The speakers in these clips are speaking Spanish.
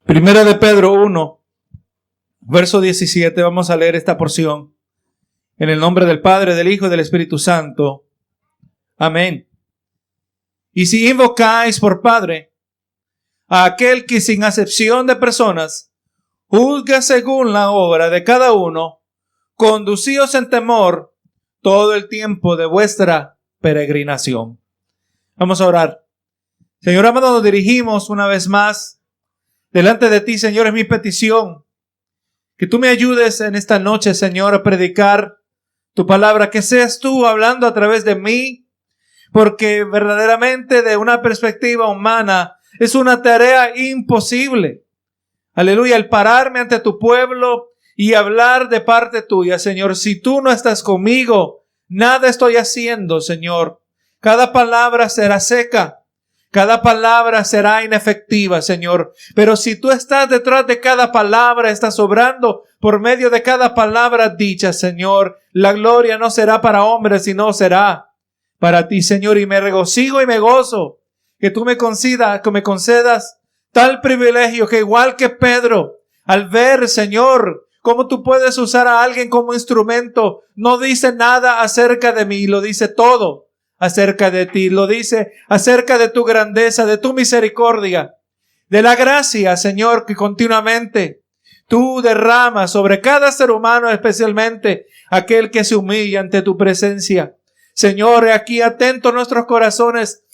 Primera de Pedro 1, verso 17, vamos a leer esta porción. En el nombre del Padre, del Hijo y del Espíritu Santo. Amén. Y si invocáis por Padre a aquel que sin acepción de personas juzga según la obra de cada uno, conducíos en temor todo el tiempo de vuestra peregrinación. Vamos a orar. Señor amado, nos dirigimos una vez más delante de ti, Señor, es mi petición. Que tú me ayudes en esta noche, Señor, a predicar tu palabra, que seas tú hablando a través de mí, porque verdaderamente de una perspectiva humana es una tarea imposible. Aleluya, el pararme ante tu pueblo y hablar de parte tuya, Señor. Si tú no estás conmigo, nada estoy haciendo, Señor. Cada palabra será seca. Cada palabra será inefectiva, Señor. Pero si tú estás detrás de cada palabra, estás obrando por medio de cada palabra dicha, Señor, la gloria no será para hombres, sino será para ti, Señor. Y me regocijo y me gozo que tú me concedas tal privilegio que igual que Pedro, al ver, Señor, cómo tú puedes usar a alguien como instrumento, no dice nada acerca de mí, lo dice todo acerca de ti, lo dice acerca de tu grandeza, de tu misericordia, de la gracia, Señor, que continuamente tú derramas sobre cada ser humano, especialmente aquel que se humilla ante tu presencia. Señor, aquí atentos nuestros corazones,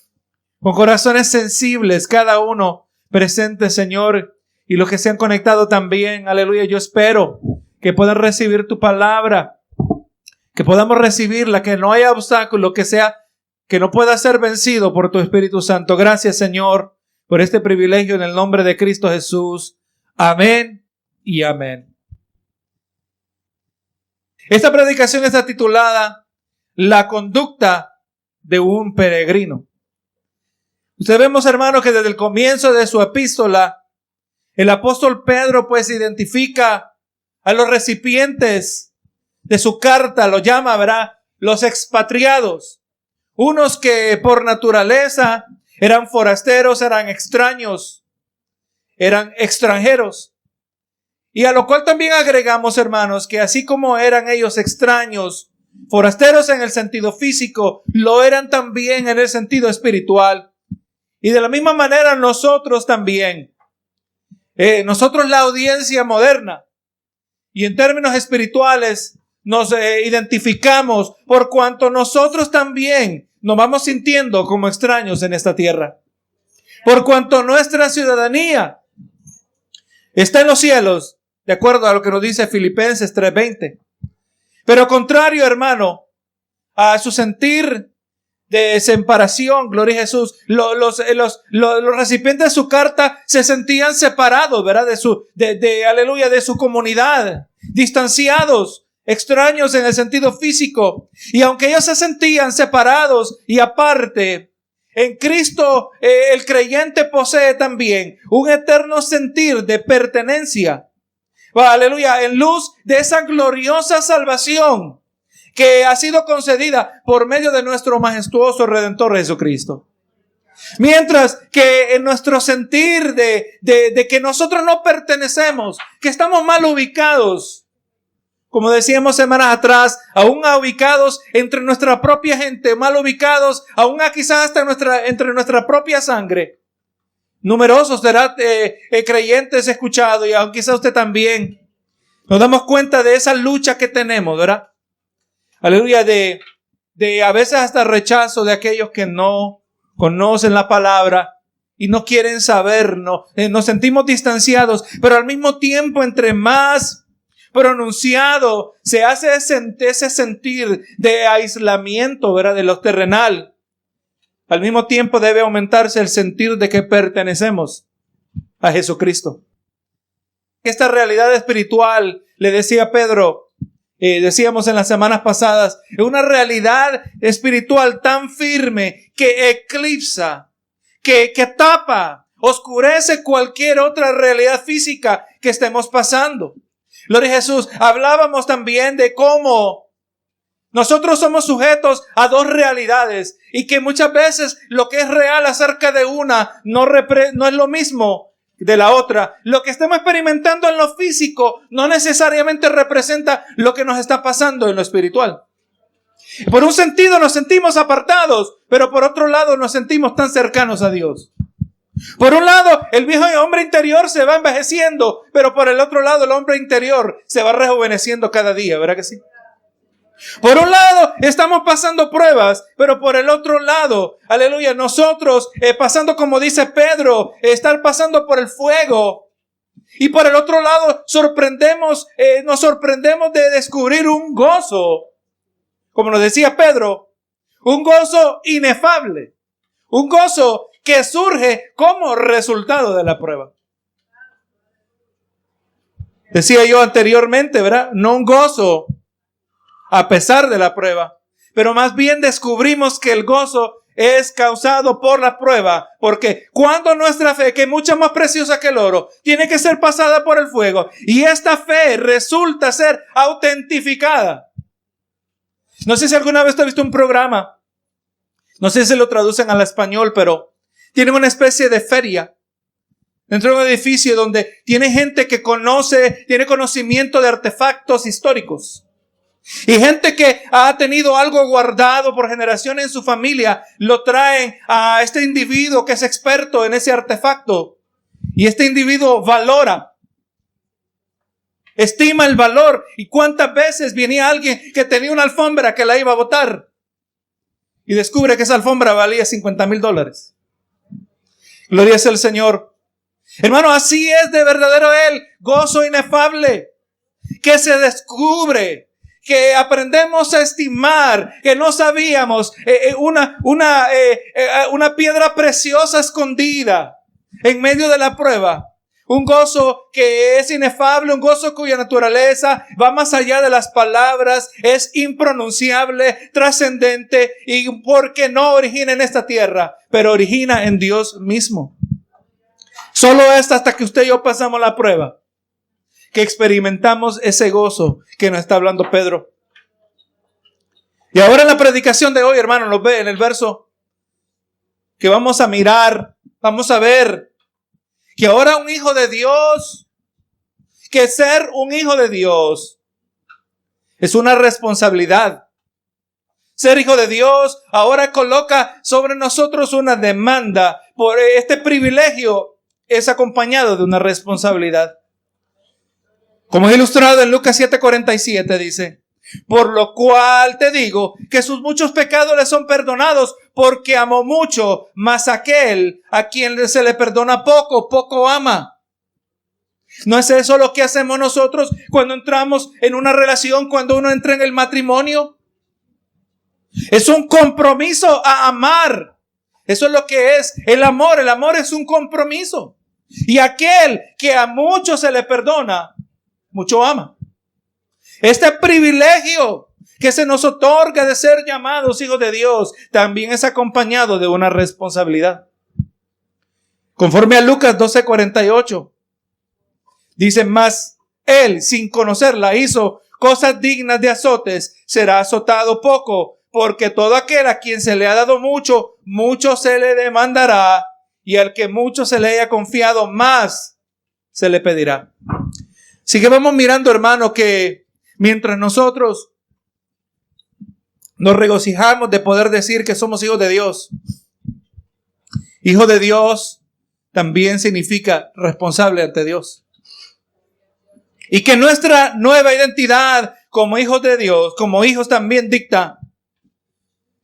con corazones sensibles, cada uno presente, Señor, y los que se han conectado también, aleluya. Yo espero que puedan recibir tu palabra, que podamos recibirla, que no haya obstáculo, que no pueda ser vencido por tu Espíritu Santo. Gracias, Señor, por este privilegio en el nombre de Cristo Jesús. Amén y amén. Esta predicación está titulada La conducta de un peregrino. Ustedes vemos, hermanos, que desde el comienzo de su epístola, el apóstol Pedro pues identifica a los recipientes de su carta, lo llama, ¿verdad?, los expatriados. Unos que por naturaleza eran forasteros, eran extraños, eran extranjeros. Y a lo cual también agregamos, hermanos, que así como eran ellos extraños, forasteros en el sentido físico, lo eran también en el sentido espiritual. Y de la misma manera nosotros también, nosotros la audiencia moderna, y en términos espirituales nos identificamos por cuanto nosotros también nos vamos sintiendo como extraños en esta tierra. Por cuanto nuestra ciudadanía está en los cielos, de acuerdo a lo que nos dice Filipenses 3:20. Pero contrario, hermano, a su sentir de separación, gloria a Jesús, los recipientes de su carta se sentían separados, ¿verdad? Aleluya, de su comunidad, distanciados, extraños en el sentido físico. Y aunque ellos se sentían separados y aparte, en Cristo el creyente posee también un eterno sentir de pertenencia. Aleluya, en luz de esa gloriosa salvación que ha sido concedida por medio de nuestro majestuoso Redentor Jesucristo. Mientras que en nuestro sentir de que nosotros no pertenecemos, que estamos mal ubicados, como decíamos semanas atrás, aún ubicados entre nuestra propia gente, mal ubicados, aún quizás hasta entre nuestra propia sangre. Numerosos serán creyentes escuchados, y aún quizás usted también. Nos damos cuenta de esa lucha que tenemos, ¿verdad? Aleluya, de a veces hasta rechazo de aquellos que no conocen la palabra y no quieren saber, nos sentimos distanciados, pero al mismo tiempo entre más pronunciado se hace ese sentir de aislamiento, ¿verdad?, de lo terrenal. Al mismo tiempo debe aumentarse el sentir de que pertenecemos a Jesucristo. Esta realidad espiritual, le decía Pedro, decíamos en las semanas pasadas, es una realidad espiritual tan firme que eclipsa, que tapa, oscurece cualquier otra realidad física que estemos pasando. Gloria a Jesús. Hablábamos también de cómo nosotros somos sujetos a dos realidades y que muchas veces lo que es real acerca de una no es lo mismo de la otra. Lo que estamos experimentando en lo físico no necesariamente representa lo que nos está pasando en lo espiritual. Por un sentido nos sentimos apartados, pero por otro lado nos sentimos tan cercanos a Dios. Por un lado, el viejo hombre interior se va envejeciendo, pero por el otro lado, el hombre interior se va rejuveneciendo cada día, ¿verdad que sí? Por un lado, estamos pasando pruebas, pero por el otro lado, aleluya, nosotros pasando, como dice Pedro, estar pasando por el fuego. Y por el otro lado, nos sorprendemos de descubrir un gozo, como nos decía Pedro, un gozo inefable, un gozo que surge como resultado de la prueba. Decía yo anteriormente, ¿verdad? No un gozo a pesar de la prueba, pero más bien descubrimos que el gozo es causado por la prueba, porque cuando nuestra fe, que es mucho más preciosa que el oro, tiene que ser pasada por el fuego, y esta fe resulta ser autentificada. No sé si alguna vez te has visto un programa, no sé si lo traducen al español, pero tienen una especie de feria dentro de un edificio donde tiene gente que tiene conocimiento de artefactos históricos. Y gente que ha tenido algo guardado por generaciones en su familia, lo traen a este individuo que es experto en ese artefacto. Y este individuo valora, estima el valor. ¿Y cuántas veces venía alguien que tenía una alfombra que la iba a botar? Y descubre que esa alfombra valía $50,000. Gloria sea al Señor. Hermano, así es de verdadero el gozo inefable que se descubre, que aprendemos a estimar, que no sabíamos, una piedra preciosa escondida en medio de la prueba. Un gozo que es inefable, un gozo cuya naturaleza va más allá de las palabras, es impronunciable, trascendente, y porque no origina en esta tierra, pero origina en Dios mismo. Solo es hasta que usted y yo pasamos la prueba que experimentamos ese gozo que nos está hablando Pedro. Y ahora en la predicación de hoy, hermano, nos ve en el verso que vamos a mirar, vamos a ver que ahora un hijo de Dios, que ser un hijo de Dios es una responsabilidad. Ser hijo de Dios ahora coloca sobre nosotros una demanda. Por este privilegio es acompañado de una responsabilidad. Como es ilustrado en Lucas 7:47, dice: por lo cual te digo que sus muchos pecados le son perdonados, porque amó mucho, mas aquel a quien se le perdona poco, poco ama. ¿No es eso lo que hacemos nosotros cuando entramos en una relación, cuando uno entra en el matrimonio? Es un compromiso a amar. Eso es lo que es el amor. El amor es un compromiso. Y aquel que a mucho se le perdona, mucho ama. Este privilegio que se nos otorga de ser llamados hijos de Dios también es acompañado de una responsabilidad. Conforme a Lucas 12:48, dice: mas él, sin conocerla, hizo cosas dignas de azotes, será azotado poco, porque todo aquel a quien se le ha dado mucho, mucho se le demandará, y al que mucho se le haya confiado, más se le pedirá. Así que vamos mirando, hermano, que mientras nosotros nos regocijamos de poder decir que somos hijos de Dios, hijo de Dios también significa responsable ante Dios. Y que nuestra nueva identidad como hijos de Dios, como hijos, también dicta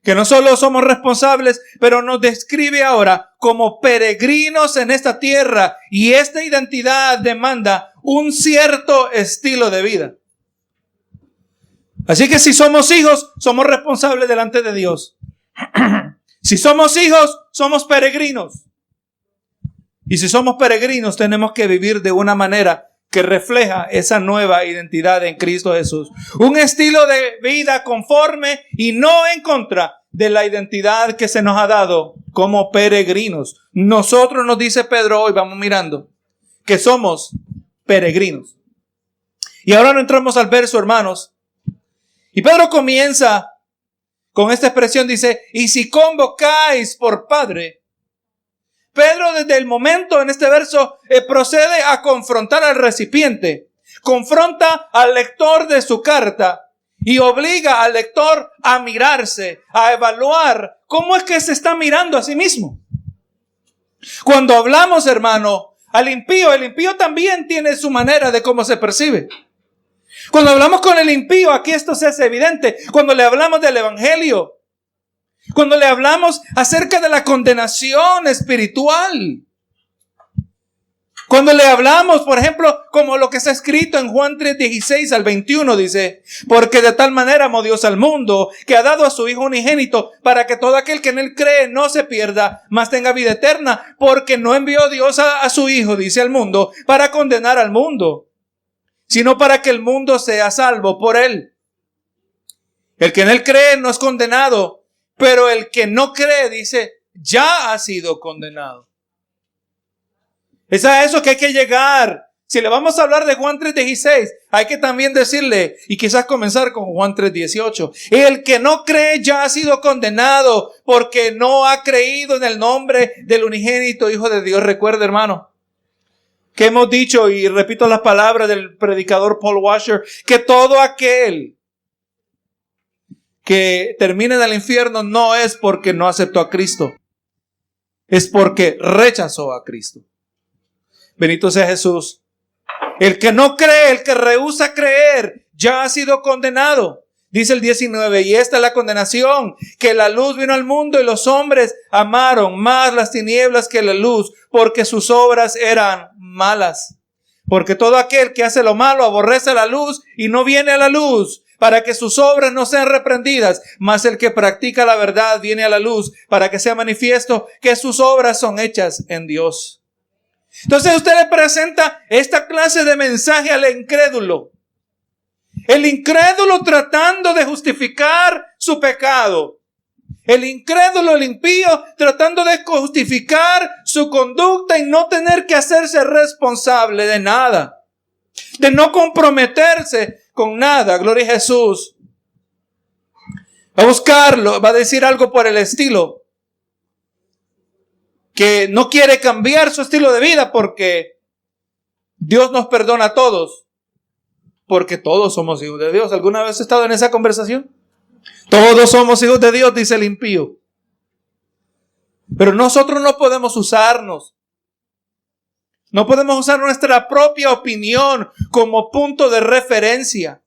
que no solo somos responsables, pero nos describe ahora como peregrinos en esta tierra. Y esta identidad demanda un cierto estilo de vida. Así que si somos hijos, somos responsables delante de Dios. Si somos hijos, somos peregrinos. Y si somos peregrinos, tenemos que vivir de una manera que refleja esa nueva identidad en Cristo Jesús. Un estilo de vida conforme y no en contra de la identidad que se nos ha dado como peregrinos. Nosotros, nos dice Pedro hoy, vamos mirando, que somos peregrinos. Y ahora no entramos al verso, hermanos. Y Pedro comienza con esta expresión, dice: y si convocáis por Padre. Pedro desde el momento en este verso procede a confrontar al recipiente. Confronta al lector de su carta y obliga al lector a mirarse, a evaluar cómo es que se está mirando a sí mismo. Cuando hablamos, hermano, al impío, el impío también tiene su manera de cómo se percibe. Cuando hablamos con el impío, aquí esto se hace evidente. Cuando le hablamos del evangelio, cuando le hablamos acerca de la condenación espiritual, cuando le hablamos, por ejemplo, como lo que está escrito en Juan 3:16 al 21, dice: porque de tal manera amó Dios al mundo, que ha dado a su Hijo unigénito, para que todo aquel que en él cree no se pierda, mas tenga vida eterna. Porque no envió Dios a su Hijo, dice, al mundo, para condenar al mundo, sino para que el mundo sea salvo por él. El que en él cree no es condenado, pero el que no cree, dice, ya ha sido condenado. Es a eso que hay que llegar. Si le vamos a hablar de Juan 3:16, hay que también decirle, y quizás comenzar con Juan 3:18. El que no cree ya ha sido condenado, porque no ha creído en el nombre del unigénito Hijo de Dios. Recuerda, hermano, que hemos dicho, y repito las palabras del predicador Paul Washer, que todo aquel que termine en el infierno no es porque no aceptó a Cristo, es porque rechazó a Cristo. Bendito sea Jesús. El que no cree, el que rehúsa creer, ya ha sido condenado. Dice el 19, y esta es la condenación, que la luz vino al mundo y los hombres amaron más las tinieblas que la luz, porque sus obras eran malas. Porque todo aquel que hace lo malo aborrece la luz y no viene a la luz, para que sus obras no sean reprendidas. Mas el que practica la verdad viene a la luz, para que sea manifiesto que sus obras son hechas en Dios. Entonces usted le presenta esta clase de mensaje al incrédulo. El incrédulo tratando de justificar su pecado. El incrédulo, el impío, tratando de justificar su conducta y no tener que hacerse responsable de nada. De no comprometerse con nada. Gloria a Jesús. Va a buscarlo, va a decir algo por el estilo, que no quiere cambiar su estilo de vida porque Dios nos perdona a todos, porque todos somos hijos de Dios. ¿Alguna vez has estado en esa conversación? Todos somos hijos de Dios, dice el impío. Pero nosotros no podemos usarnos. No podemos usar nuestra propia opinión como punto de referencia.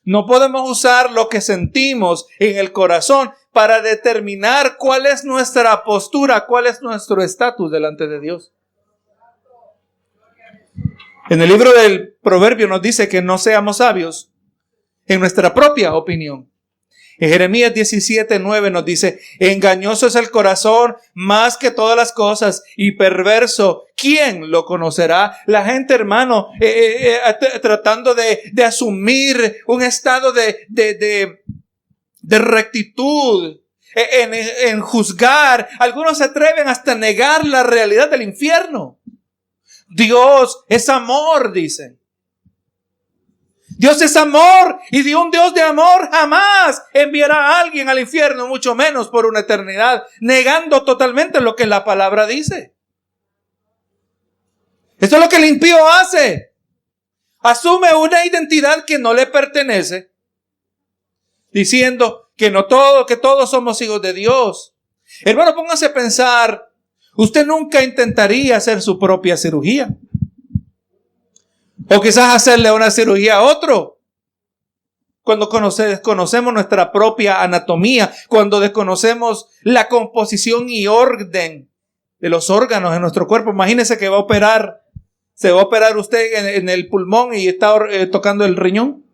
No podemos usar lo que sentimos en el corazón para determinar cuál es nuestra postura, cuál es nuestro estatus delante de Dios. En el libro del Proverbio nos dice que no seamos sabios en nuestra propia opinión. En Jeremías 17:9 nos dice: engañoso es el corazón más que todas las cosas y perverso, ¿quién lo conocerá? La gente, hermano, tratando de asumir un estado de rectitud, en juzgar. Algunos se atreven hasta a negar la realidad del infierno. Dios es amor, dicen. Dios es amor, y de un Dios de amor jamás enviará a alguien al infierno, mucho menos por una eternidad, negando totalmente lo que la palabra dice. Esto es lo que el impío hace. Asume una identidad que no le pertenece, diciendo que todos somos hijos de Dios. Hermano, póngase a pensar, usted nunca intentaría hacer su propia cirugía. O quizás hacerle una cirugía a otro. Cuando desconocemos nuestra propia anatomía, cuando desconocemos la composición y orden de los órganos en nuestro cuerpo. Imagínese que se va a operar usted en el pulmón y está tocando el riñón.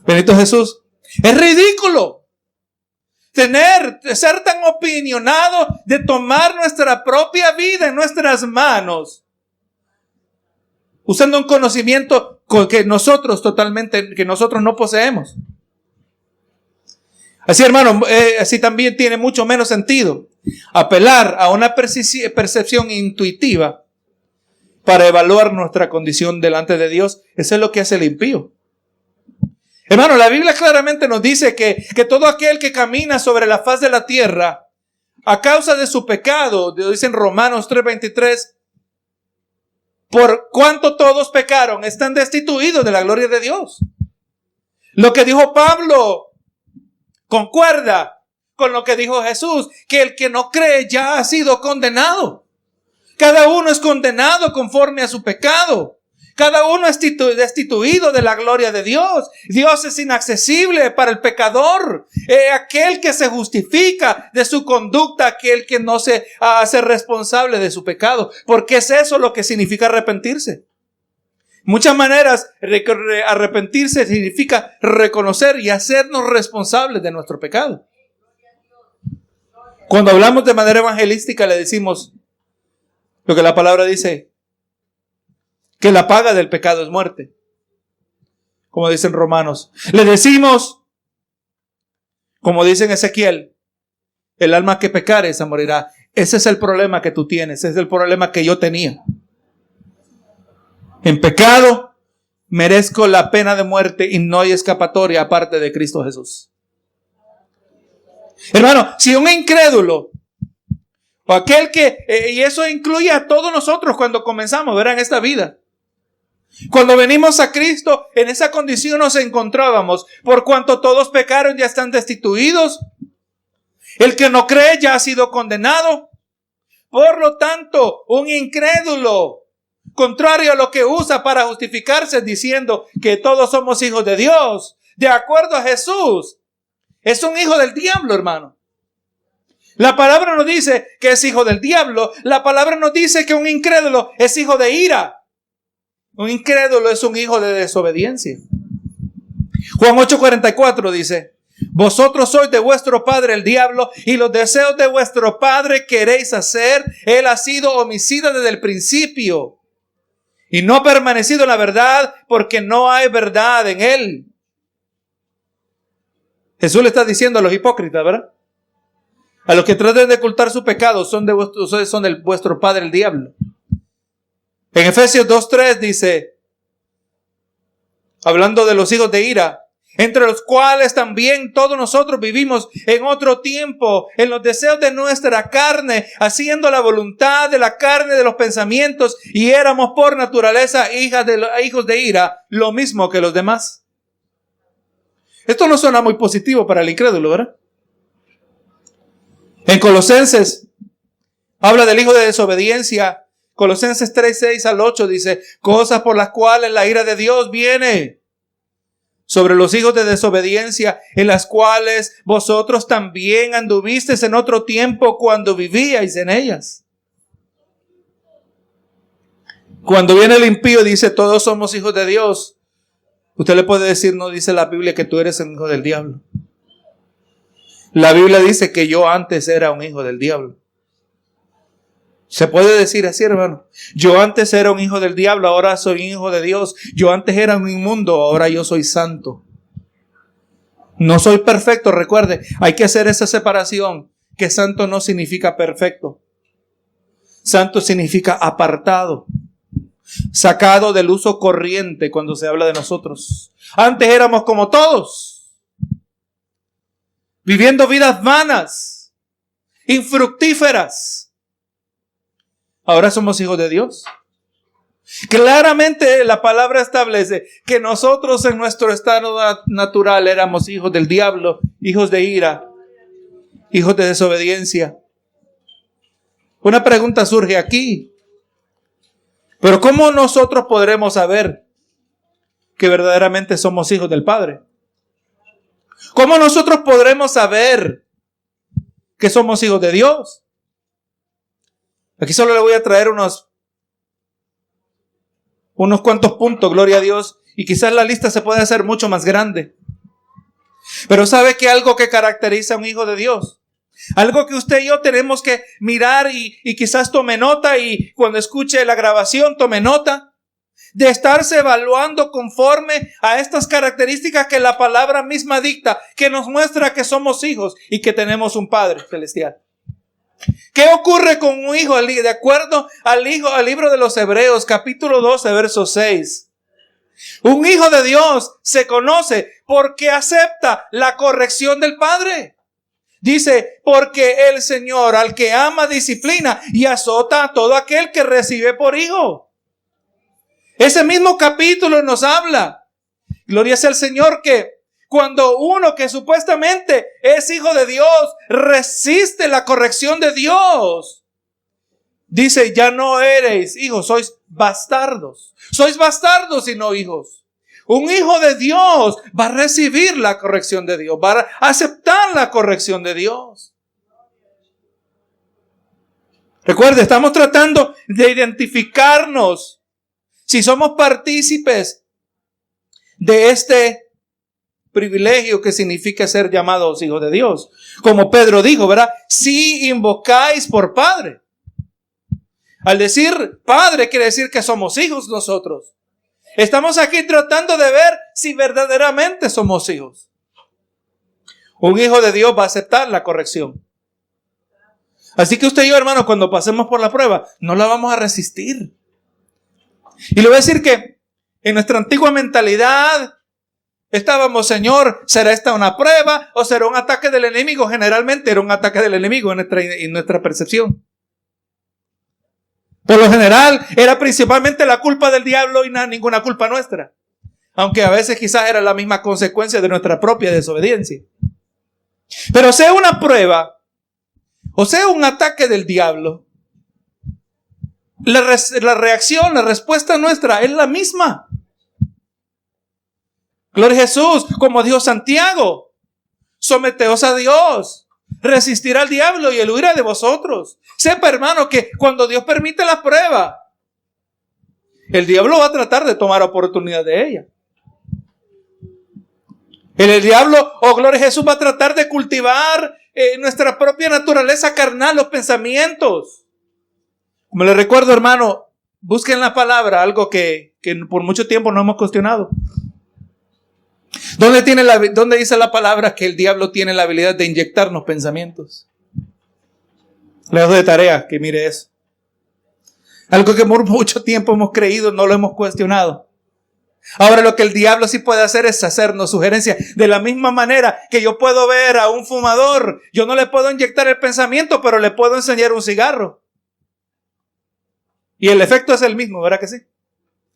Bendito Jesús. Es ridículo ser tan opinionado de tomar nuestra propia vida en nuestras manos, usando un conocimiento que nosotros no poseemos. Así, hermano, así también tiene mucho menos sentido apelar a una percepción intuitiva para evaluar nuestra condición delante de Dios. Eso es lo que hace el impío. Hermano, la Biblia claramente nos dice que todo aquel que camina sobre la faz de la tierra a causa de su pecado, dice en Romanos 3:23, por cuanto todos pecaron, están destituidos de la gloria de Dios. Lo que dijo Pablo concuerda con lo que dijo Jesús, que el que no cree ya ha sido condenado. Cada uno es condenado conforme a su pecado. Cada uno es destituido de la gloria de Dios. Dios es inaccesible para el pecador. Aquel que se justifica de su conducta, aquel que no se hace responsable de su pecado. Porque es eso lo que significa arrepentirse. Muchas maneras, arrepentirse significa reconocer y hacernos responsables de nuestro pecado. Cuando hablamos de manera evangelística le decimos lo que la palabra dice, que la paga del pecado es muerte. Como dicen Romanos. Le decimos, como dice en Ezequiel, el alma que pecare, esa morirá. Ese es el problema que tú tienes. Ese es el problema que yo tenía. En pecado merezco la pena de muerte y no hay escapatoria aparte de Cristo Jesús. Hermano, si un incrédulo o aquel que, y eso incluye a todos nosotros cuando comenzamos, ¿verdad? En esta vida. Cuando venimos a Cristo, en esa condición nos encontrábamos. Por cuanto todos pecaron, ya están destituidos. El que no cree ya ha sido condenado. Por lo tanto, un incrédulo, contrario a lo que usa para justificarse diciendo que todos somos hijos de Dios, de acuerdo a Jesús, es un hijo del diablo, hermano. La palabra no dice que es hijo del diablo. La palabra nos dice que un incrédulo es hijo de ira. Un incrédulo es un hijo de desobediencia. Juan 8:44 dice, vosotros sois de vuestro padre el diablo y los deseos de vuestro padre queréis hacer. Él ha sido homicida desde el principio y no ha permanecido en la verdad porque no hay verdad en él. Jesús le está diciendo a los hipócritas, ¿verdad? A los que tratan de ocultar su pecado son de vuestro padre el diablo. En Efesios 2:3 dice, hablando de los hijos de ira, entre los cuales también todos nosotros vivimos en otro tiempo, en los deseos de nuestra carne, haciendo la voluntad de la carne, de los pensamientos, y éramos por naturaleza hijos de ira, lo mismo que los demás. Esto no suena muy positivo para el incrédulo, ¿verdad? En Colosenses habla del hijo de desobediencia. Colosenses 3:6-8 dice, cosas por las cuales la ira de Dios viene sobre los hijos de desobediencia, en las cuales vosotros también anduvisteis en otro tiempo cuando vivíais en ellas. Cuando viene el impío dice, todos somos hijos de Dios. Usted le puede decir, no dice la Biblia que tú eres un hijo del diablo. La Biblia dice que yo antes era un hijo del diablo. Se puede decir así, hermano. Yo antes era un hijo del diablo, ahora soy un hijo de Dios. Yo antes era un inmundo, ahora yo soy santo. No soy perfecto, recuerde. Hay que hacer esa separación. Que santo no significa perfecto. Santo significa apartado. Sacado del uso corriente cuando se habla de nosotros. Antes éramos como todos. Viviendo vidas vanas. Infructíferas. Ahora somos hijos de Dios. Claramente la palabra establece que nosotros en nuestro estado natural éramos hijos del diablo, hijos de ira, hijos de desobediencia. Una pregunta surge aquí. Pero ¿cómo nosotros podremos saber que verdaderamente somos hijos del Padre? ¿Cómo nosotros podremos saber que somos hijos de Dios? Aquí solo le voy a traer unos cuantos puntos, gloria a Dios, y quizás la lista se puede hacer mucho más grande. Pero ¿sabe que algo que caracteriza a un hijo de Dios? Algo que usted y yo tenemos que mirar y quizás tome nota, y cuando escuche la grabación tome nota, de estarse evaluando conforme a estas características que la palabra misma dicta, que nos muestra que somos hijos y que tenemos un Padre celestial. ¿Qué ocurre con un hijo? De acuerdo al libro de los Hebreos, capítulo 12, verso 6. Un hijo de Dios se conoce porque acepta la corrección del Padre. Dice, porque el Señor al que ama disciplina y azota a todo aquel que recibe por hijo. Ese mismo capítulo nos habla, gloria sea al Señor, que cuando uno que supuestamente es hijo de Dios resiste la corrección de Dios, dice, ya no eres hijos, sois bastardos. Sois bastardos y no hijos. Un hijo de Dios va a recibir la corrección de Dios, va a aceptar la corrección de Dios. Recuerde, estamos tratando de identificarnos si somos partícipes de este privilegio que significa ser llamados hijos de Dios. Como Pedro dijo, ¿verdad? Si invocáis por Padre. Al decir Padre quiere decir que somos hijos nosotros. Estamos aquí tratando de ver si verdaderamente somos hijos. Un hijo de Dios va a aceptar la corrección. Así que usted y yo, hermano, cuando pasemos por la prueba, no la vamos a resistir. Y le voy a decir que en nuestra antigua mentalidad estábamos, Señor, ¿será esta una prueba o será un ataque del enemigo? Generalmente era un ataque del enemigo en nuestra percepción. Por lo general era principalmente la culpa del diablo y ninguna culpa nuestra. Aunque a veces quizás era la misma consecuencia de nuestra propia desobediencia. Pero sea una prueba o sea un ataque del diablo, la reacción, la respuesta nuestra es la misma. Gloria a Jesús, como dijo Santiago, someteos a Dios, resistir al diablo y él huirá de vosotros. Sepa, hermano, que cuando Dios permite la prueba, el diablo va a tratar de tomar oportunidad de ella. El diablo, gloria a Jesús, va a tratar de cultivar nuestra propia naturaleza carnal, los pensamientos. Como les recuerdo, hermano, busquen la palabra, algo que por mucho tiempo no hemos cuestionado. ¿Dónde dice la palabra que el diablo tiene la habilidad de inyectarnos pensamientos? Le dejo de tarea que mire eso. Algo que por mucho tiempo hemos creído, no lo hemos cuestionado. Ahora lo que el diablo sí puede hacer es hacernos sugerencias. De la misma manera que yo puedo ver a un fumador, yo no le puedo inyectar el pensamiento, pero le puedo enseñar un cigarro. Y el efecto es el mismo, ¿verdad que sí?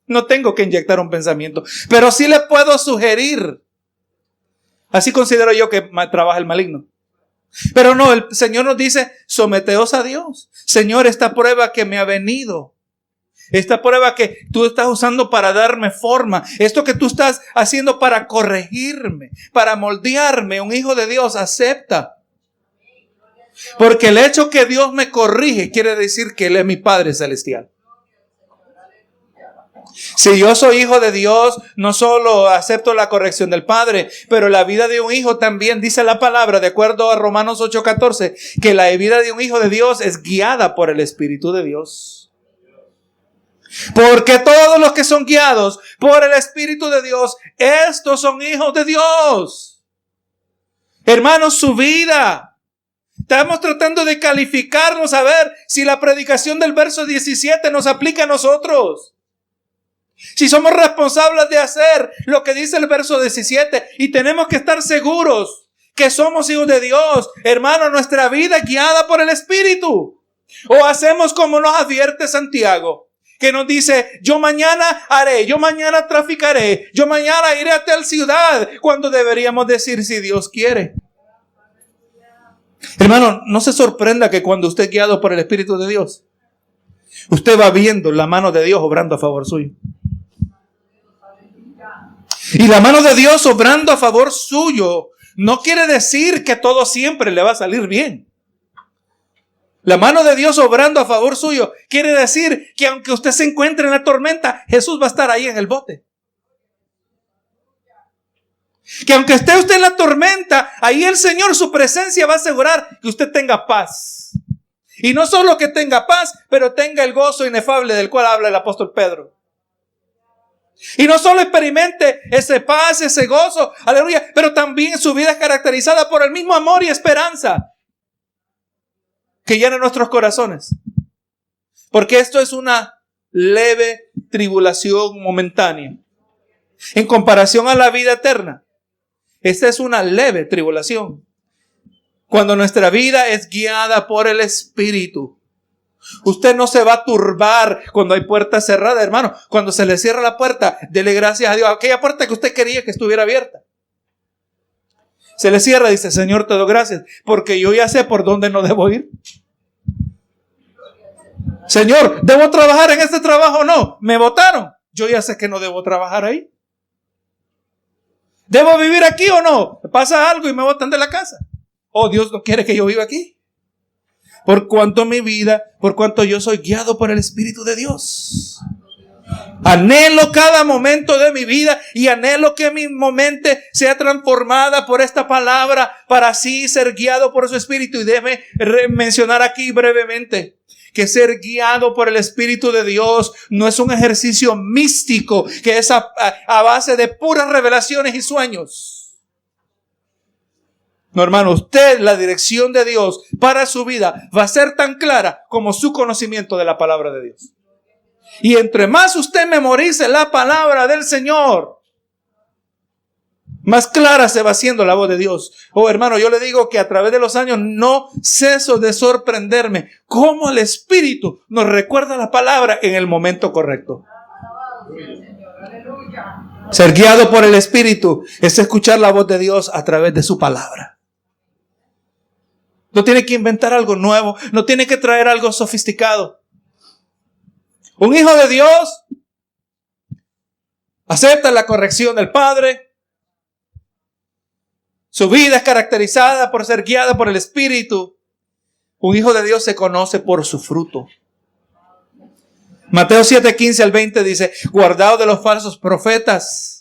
No tengo que inyectar un pensamiento, pero sí le puedo sugerir. Así considero yo que trabaja el maligno. Pero no, el Señor nos dice, someteos a Dios. Señor, esta prueba que me ha venido, esta prueba que tú estás usando para darme forma, esto que tú estás haciendo para corregirme, para moldearme, un hijo de Dios acepta. Porque el hecho que Dios me corrige quiere decir que Él es mi Padre Celestial. Si yo soy hijo de Dios, no solo acepto la corrección del Padre, pero la vida de un hijo también dice la palabra, de acuerdo a Romanos 8:14, que la vida de un hijo de Dios es guiada por el Espíritu de Dios. Porque todos los que son guiados por el Espíritu de Dios, estos son hijos de Dios. Hermanos, su vida. Estamos tratando de calificarnos a ver si la predicación del verso 17 nos aplica a nosotros. Si somos responsables de hacer lo que dice el verso 17 y tenemos que estar seguros que somos hijos de Dios. Hermano, nuestra vida es guiada por el Espíritu. O hacemos como nos advierte Santiago, que nos dice, yo mañana haré, yo mañana traficaré, yo mañana iré a tal ciudad, cuando deberíamos decir si Dios quiere. Hermano, no se sorprenda que cuando usted es guiado por el Espíritu de Dios, usted va viendo la mano de Dios obrando a favor suyo. Y la mano de Dios obrando a favor suyo no quiere decir que todo siempre le va a salir bien. La mano de Dios obrando a favor suyo quiere decir que aunque usted se encuentre en la tormenta, Jesús va a estar ahí en el bote. Que aunque esté usted en la tormenta, ahí el Señor, su presencia va a asegurar que usted tenga paz. Y no solo que tenga paz, pero tenga el gozo inefable del cual habla el apóstol Pedro. Y no solo experimente ese paz, ese gozo, aleluya, pero también su vida es caracterizada por el mismo amor y esperanza que llena nuestros corazones. Porque esto es una leve tribulación momentánea en comparación a la vida eterna. Esta es una leve tribulación. Cuando nuestra vida es guiada por el Espíritu. Usted no se va a turbar cuando hay puertas cerradas, hermano. Cuando se le cierra la puerta, dele gracias a Dios. Aquella puerta que usted quería que estuviera abierta. Se le cierra, dice, Señor, te doy gracias, porque yo ya sé por dónde no debo ir. Señor, ¿debo trabajar en este trabajo o no? Me votaron. Yo ya sé que no debo trabajar ahí. ¿Debo vivir aquí o no? Pasa algo y me botan de la casa. Oh, Dios no quiere que yo viva aquí. Por cuanto mi vida, por cuanto yo soy guiado por el Espíritu de Dios. Anhelo cada momento de mi vida y anhelo que mi mente sea transformada por esta palabra para así ser guiado por su Espíritu. Y déjeme mencionar aquí brevemente que ser guiado por el Espíritu de Dios no es un ejercicio místico que es a base de puras revelaciones y sueños. No, hermano, la dirección de Dios para su vida va a ser tan clara como su conocimiento de la palabra de Dios. Y entre más usted memorice la palabra del Señor, más clara se va haciendo la voz de Dios. Oh, hermano, yo le digo que a través de los años no ceso de sorprenderme cómo el Espíritu nos recuerda la palabra en el momento correcto. Ser guiado por el Espíritu es escuchar la voz de Dios a través de su palabra. No tiene que inventar algo nuevo, no tiene que traer algo sofisticado. Un hijo de Dios acepta la corrección del Padre. Su vida es caracterizada por ser guiada por el Espíritu. Un hijo de Dios se conoce por su fruto. Mateo 7:15 al 20 dice, guardaos de los falsos profetas.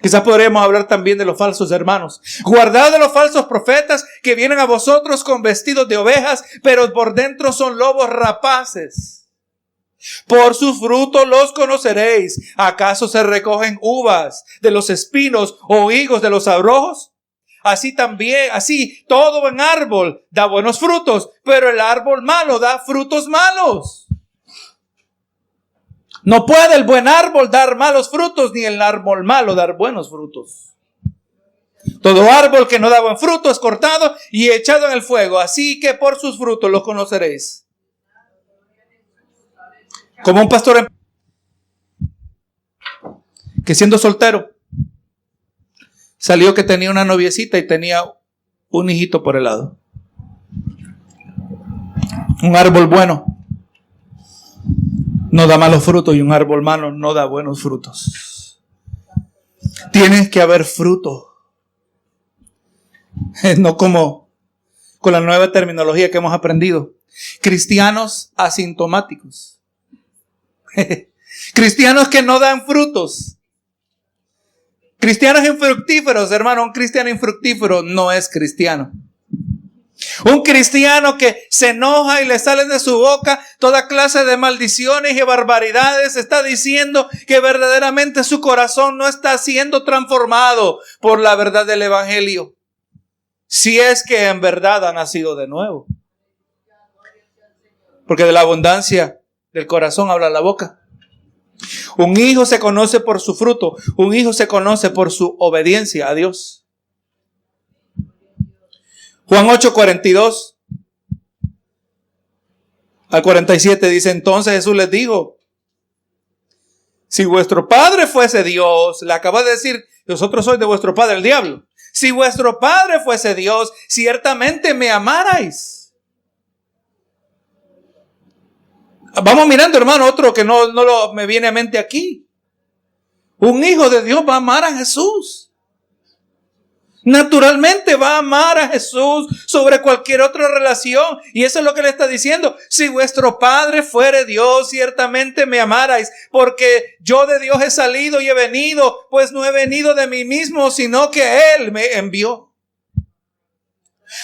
Quizás podremos hablar también de los falsos hermanos. Guardaos de los falsos profetas que vienen a vosotros con vestidos de ovejas, pero por dentro son lobos rapaces. Por sus frutos los conoceréis. ¿Acaso se recogen uvas de los espinos o higos de los abrojos? Así todo buen árbol da buenos frutos, pero el árbol malo da frutos malos. No puede el buen árbol dar malos frutos, ni el árbol malo dar buenos frutos. Todo árbol que no da buen fruto es cortado y echado en el fuego. Así que por sus frutos los conoceréis. Como un pastor que siendo soltero salió que tenía una noviecita y tenía un hijito por el lado. Un árbol bueno no da malos frutos y un árbol malo no da buenos frutos. Tiene que haber fruto. No como con la nueva terminología que hemos aprendido. Cristianos asintomáticos. Cristianos que no dan frutos. Cristianos infructíferos, hermano. Un cristiano infructífero no es cristiano. Un cristiano que se enoja y le salen de su boca toda clase de maldiciones y barbaridades está diciendo que verdaderamente su corazón no está siendo transformado por la verdad del Evangelio. Si es que en verdad ha nacido de nuevo. Porque de la abundancia del corazón habla la boca. Un hijo se conoce por su fruto. Un hijo se conoce por su obediencia a Dios. Juan 8:42 al 47 dice, entonces Jesús les dijo, si vuestro padre fuese Dios, le acaba de decir, vosotros sois de vuestro padre el diablo. Si vuestro padre fuese Dios, ciertamente me amarais. Vamos mirando, hermano, otro que no me viene a mente aquí. Un hijo de Dios va a amar a Jesús. Naturalmente va a amar a Jesús sobre cualquier otra relación. Y eso es lo que le está diciendo. Si vuestro Padre fuere Dios, ciertamente me amarais. Porque yo de Dios he salido y he venido. Pues no he venido de mí mismo, sino que Él me envió.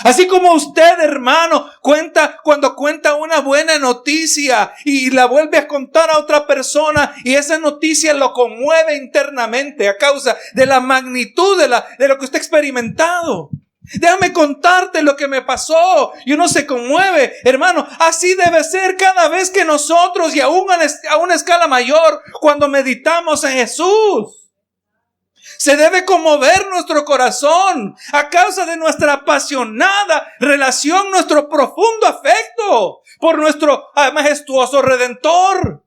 Así como usted, hermano, cuando cuenta una buena noticia y la vuelve a contar a otra persona y esa noticia lo conmueve internamente a causa de la magnitud de lo que usted ha experimentado. Déjame contarte lo que me pasó y uno se conmueve, hermano. Así debe ser cada vez que nosotros, y aún a una escala mayor, cuando meditamos en Jesús. Se debe conmover nuestro corazón a causa de nuestra apasionada relación, nuestro profundo afecto por nuestro majestuoso Redentor.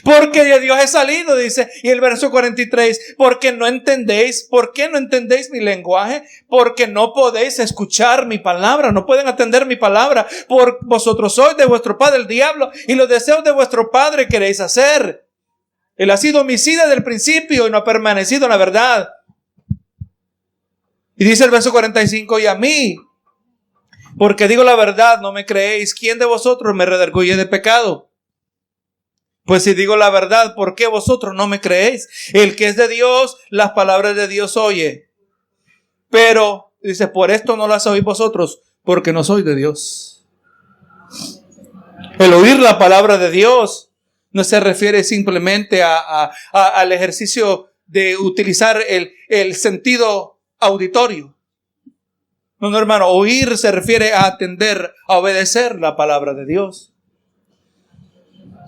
Porque de Dios he salido, dice, y el verso 43, porque no entendéis, ¿por qué no entendéis mi lenguaje? Porque no podéis escuchar mi palabra, no pueden atender mi palabra, por vosotros sois de vuestro padre el diablo, y los deseos de vuestro padre queréis hacer. Él ha sido homicida del principio y no ha permanecido en la verdad. Y dice el verso 45, y a mí, porque digo la verdad, no me creéis. ¿Quién de vosotros me redarguye de pecado? Pues si digo la verdad, ¿por qué vosotros no me creéis? El que es de Dios, las palabras de Dios oye. Pero, dice, por esto no las oís vosotros, porque no sois de Dios. El oír la palabra de Dios no se refiere simplemente al ejercicio de utilizar el sentido auditorio. No, hermano, oír se refiere a atender, a obedecer la palabra de Dios.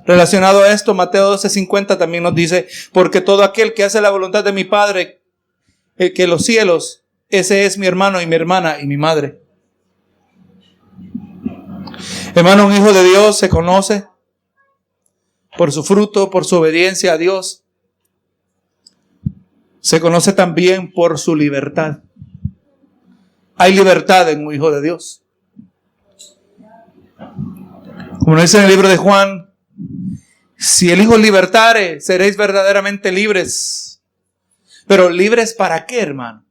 Relacionado a esto, Mateo 12:50 también nos dice, porque todo aquel que hace la voluntad de mi Padre, el que los cielos, ese es mi hermano y mi hermana y mi madre. Hermano, un hijo de Dios se conoce por su fruto, por su obediencia a Dios. Se conoce también por su libertad. Hay libertad en un hijo de Dios. Como dice en el libro de Juan, si el Hijo libertare, seréis verdaderamente libres. Pero ¿libres para qué, hermano?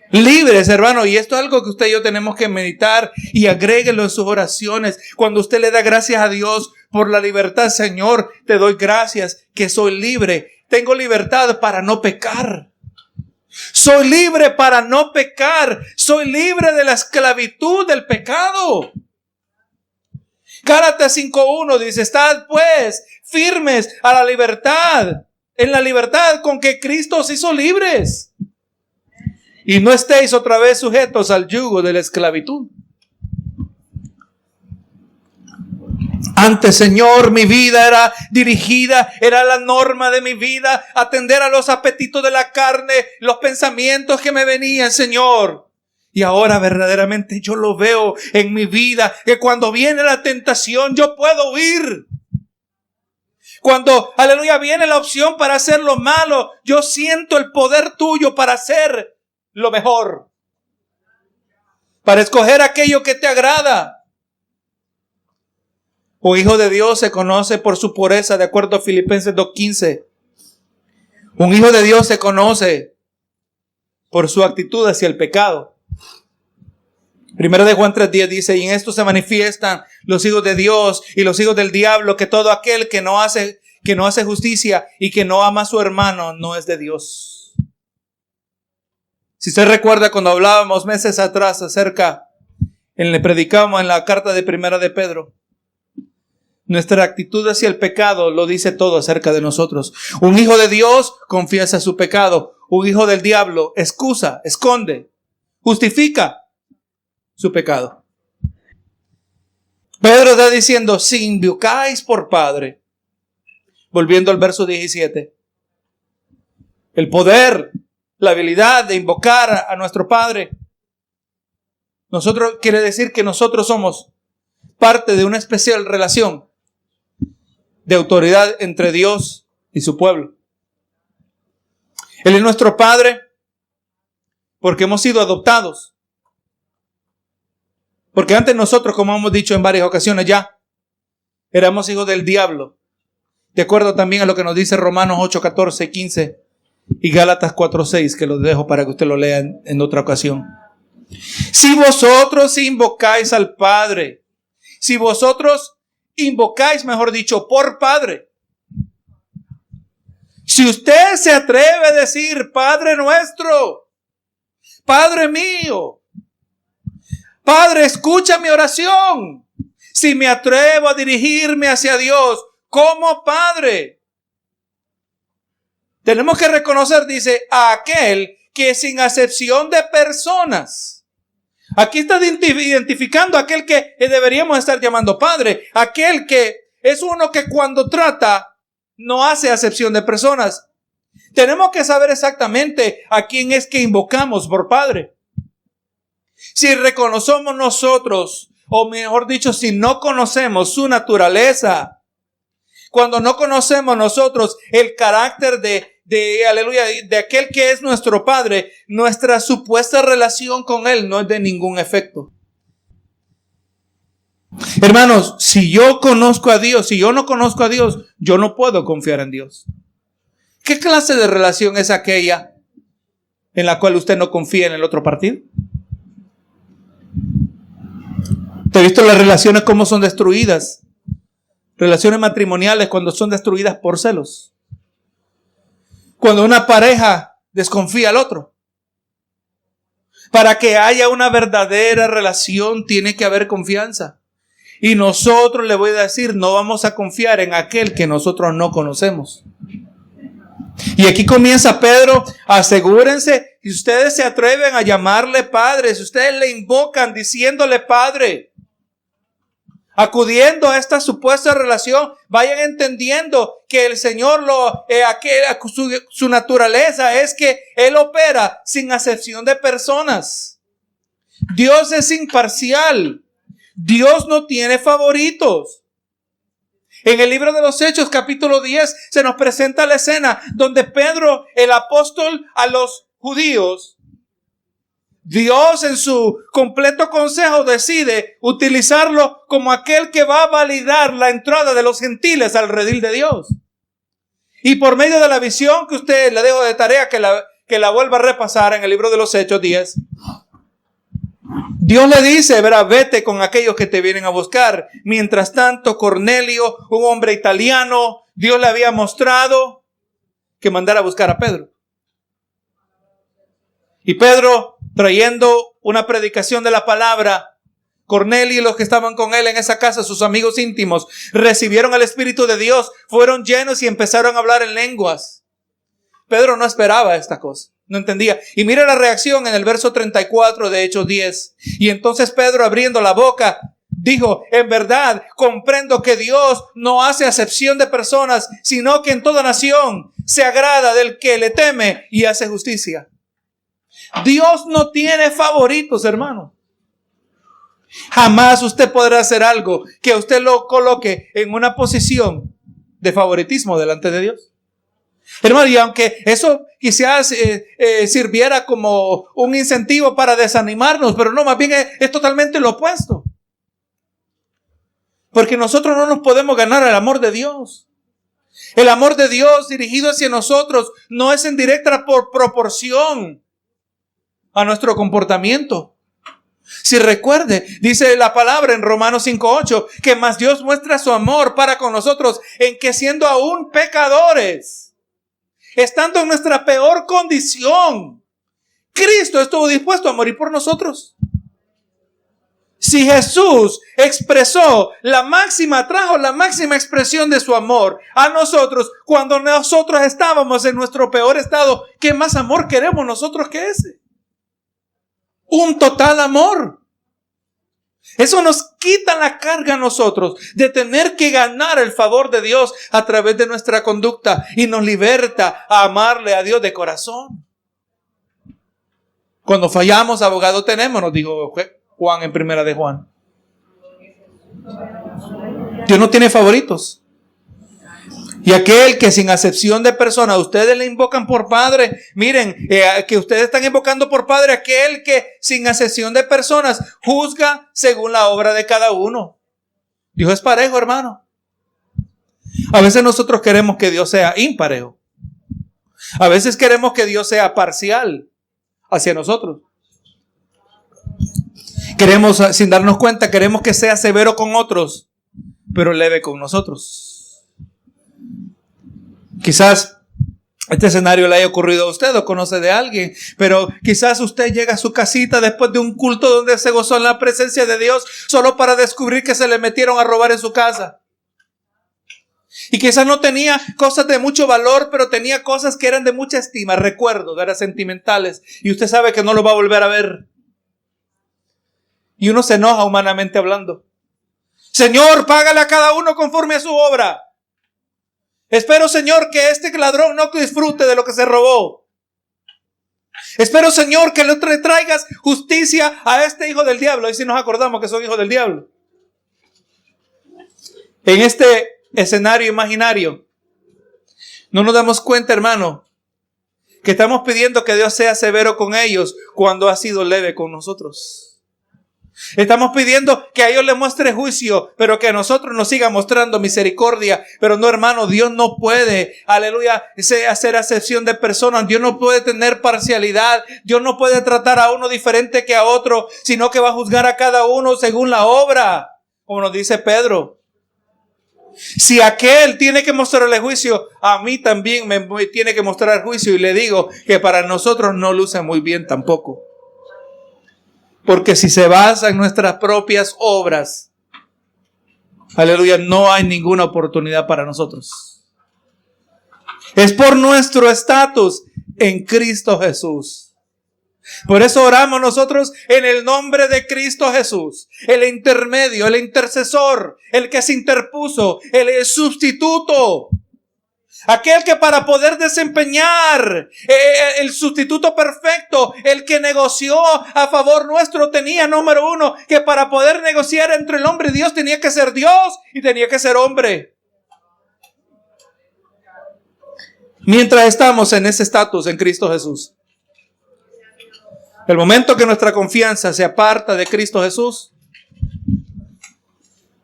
Libres, hermano, y esto es algo que usted y yo tenemos que meditar y agréguelo en sus oraciones. Cuando usted le da gracias a Dios por la libertad, Señor, te doy gracias que soy libre. Tengo libertad para no pecar. Soy libre para no pecar. Soy libre de la esclavitud del pecado. Gálatas 5:1 dice, estad pues firmes a la libertad, en la libertad con que Cristo os hizo libres. Y no estéis otra vez sujetos al yugo de la esclavitud. Antes, Señor, mi vida era dirigida, era la norma de mi vida, atender a los apetitos de la carne, los pensamientos que me venían, Señor. Y ahora verdaderamente yo lo veo en mi vida, que cuando viene la tentación yo puedo huir. Cuando, aleluya, viene la opción para hacer lo malo, yo siento el poder tuyo para hacer lo mejor. Para escoger aquello que te agrada. Un hijo de Dios se conoce por su pureza, de acuerdo a Filipenses 2:15. Un hijo de Dios se conoce por su actitud hacia el pecado. Primero de Juan 3:10 dice, y en esto se manifiestan los hijos de Dios y los hijos del diablo, que todo aquel que no hace justicia y que no ama a su hermano no es de Dios. Si usted recuerda cuando hablábamos meses atrás le predicamos en la carta de Primera de Pedro, nuestra actitud hacia el pecado lo dice todo acerca de nosotros. Un hijo de Dios confiesa su pecado. Un hijo del diablo excusa, esconde, justifica su pecado. Pedro está diciendo, si invocáis por Padre, volviendo al verso 17, el poder, la habilidad de invocar a nuestro Padre, nosotros quiere decir que nosotros somos parte de una especial relación de autoridad entre Dios y su pueblo. Él es nuestro Padre porque hemos sido adoptados. Porque antes nosotros, como hemos dicho en varias ocasiones ya, éramos hijos del diablo. De acuerdo también a lo que nos dice Romanos 8:14-15 y Gálatas 4:6, que lo dejo para que usted lo lea en otra ocasión. Si vosotros invocáis al Padre, si vosotros invocáis, mejor dicho, por Padre. Si usted se atreve a decir, Padre nuestro, Padre mío, Padre, escucha mi oración. Si me atrevo a dirigirme hacia Dios como Padre, tenemos que reconocer, dice, a aquel que sin acepción de personas. Aquí está identificando a aquel que deberíamos estar llamando Padre. Aquel que es uno que cuando trata no hace acepción de personas. Tenemos que saber exactamente a quién es que invocamos por Padre. Si reconocemos nosotros, o mejor dicho, si no conocemos su naturaleza, cuando no conocemos nosotros el carácter aleluya, de aquel que es nuestro Padre, nuestra supuesta relación con Él no es de ningún efecto. Hermanos, si yo conozco a Dios, si yo no conozco a Dios, yo no puedo confiar en Dios. ¿Qué clase de relación es aquella en la cual usted no confía en el otro partido? ¿Te has visto las relaciones cómo son destruidas? Relaciones matrimoniales cuando son destruidas por celos. Cuando una pareja desconfía al otro. Para que haya una verdadera relación tiene que haber confianza. Y nosotros, le voy a decir, no vamos a confiar en aquel que nosotros no conocemos. Y aquí comienza Pedro, asegúrense, si ustedes se atreven a llamarle Padre, si ustedes le invocan diciéndole Padre, acudiendo a esta supuesta relación, vayan entendiendo que el Señor, su naturaleza es que Él opera sin acepción de personas. Dios es imparcial. Dios no tiene favoritos. En el libro de los Hechos, capítulo 10, se nos presenta la escena donde Pedro, el apóstol a los judíos, Dios en su completo consejo decide utilizarlo como aquel que va a validar la entrada de los gentiles al redil de Dios. Y por medio de la visión que usted le dejo de tarea que la vuelva a repasar en el libro de los Hechos 10, Dios le dice, verá, vete con aquellos que te vienen a buscar. Mientras tanto, Cornelio, un hombre italiano, Dios le había mostrado que mandara a buscar a Pedro. Y Pedro, trayendo una predicación de la palabra, Cornelio y los que estaban con él en esa casa, sus amigos íntimos, recibieron el Espíritu de Dios, fueron llenos y empezaron a hablar en lenguas. Pedro no esperaba esta cosa. No entendía. Y mira la reacción en el verso 34 de Hechos 10. Y entonces Pedro, abriendo la boca, dijo, en verdad, comprendo que Dios no hace acepción de personas, sino que en toda nación se agrada del que le teme y hace justicia. Dios no tiene favoritos, hermano. Jamás usted podrá hacer algo que usted lo coloque en una posición de favoritismo delante de Dios. Hermano, y aunque eso quizás sirviera como un incentivo para desanimarnos, pero no, más bien es totalmente lo opuesto. Porque nosotros no nos podemos ganar el amor de Dios. El amor de Dios dirigido hacia nosotros no es en directa proporción a nuestro comportamiento. Si recuerde, dice la palabra en Romanos 5:8, que más Dios muestra su amor para con nosotros en que siendo aún pecadores, estando en nuestra peor condición, Cristo estuvo dispuesto a morir por nosotros. Si Jesús trajo la máxima expresión de su amor a nosotros cuando nosotros estábamos en nuestro peor estado, ¿qué más amor queremos nosotros que ese? Un total amor. Eso nos quita la carga a nosotros de tener que ganar el favor de Dios a través de nuestra conducta y nos liberta a amarle a Dios de corazón. Cuando fallamos, abogado tenemos, nos dijo Juan en primera de Juan. Dios no tiene favoritos. Y aquel que sin acepción de persona, ustedes le invocan por Padre. Miren, que ustedes están invocando por Padre, aquel que sin acepción de personas juzga según la obra de cada uno. Dios es parejo, hermano. A veces nosotros queremos que Dios sea imparejo. A veces queremos que Dios sea parcial hacia nosotros. Queremos, sin darnos cuenta, queremos que sea severo con otros, pero leve con nosotros. Quizás este escenario le haya ocurrido a usted o conoce de alguien, pero quizás usted llega a su casita después de un culto donde se gozó en la presencia de Dios solo para descubrir que se le metieron a robar en su casa. Y quizás no tenía cosas de mucho valor, pero tenía cosas que eran de mucha estima, recuerdos, eran sentimentales. Y usted sabe que no lo va a volver a ver. Y uno se enoja humanamente hablando. Señor, págale a cada uno conforme a su obra. Espero, Señor, que este ladrón no disfrute de lo que se robó. Espero, Señor, que le traigas justicia a este hijo del diablo. Y si nos acordamos que son hijos del diablo. En este escenario imaginario, no nos damos cuenta, hermano, que estamos pidiendo que Dios sea severo con ellos cuando ha sido leve con nosotros. Estamos pidiendo que a ellos les muestre juicio, pero que a nosotros nos siga mostrando misericordia. Pero no, hermano, Dios no puede, aleluya, hacer acepción de personas. Dios no puede tener parcialidad. Dios no puede tratar a uno diferente que a otro, sino que va a juzgar a cada uno según la obra, como nos dice Pedro. Si aquel tiene que mostrarle juicio, a mí también me tiene que mostrar juicio. Y le digo que para nosotros no luce muy bien tampoco. Porque si se basa en nuestras propias obras, aleluya, no hay ninguna oportunidad para nosotros. Es por nuestro estatus en Cristo Jesús. Por eso oramos nosotros en el nombre de Cristo Jesús, el intermedio, el intercesor, el que se interpuso, el sustituto. Aquel que para poder desempeñar el sustituto perfecto, el que negoció a favor nuestro, tenía, número uno, que para poder negociar entre el hombre y Dios tenía que ser Dios y tenía que ser hombre. Mientras estamos en ese estatus en Cristo Jesús, el momento que nuestra confianza se aparta de Cristo Jesús,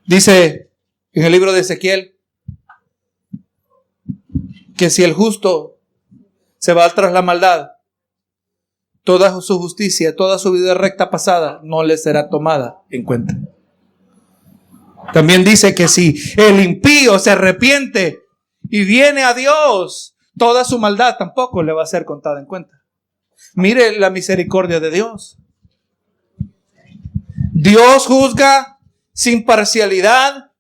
dice en el libro de Ezequiel, que si el justo se va tras la maldad, toda su justicia, toda su vida recta pasada no le será tomada en cuenta. También dice que si el impío se arrepiente y viene a Dios, toda su maldad tampoco le va a ser contada en cuenta. Mire la misericordia de Dios. Dios juzga sin parcialidad,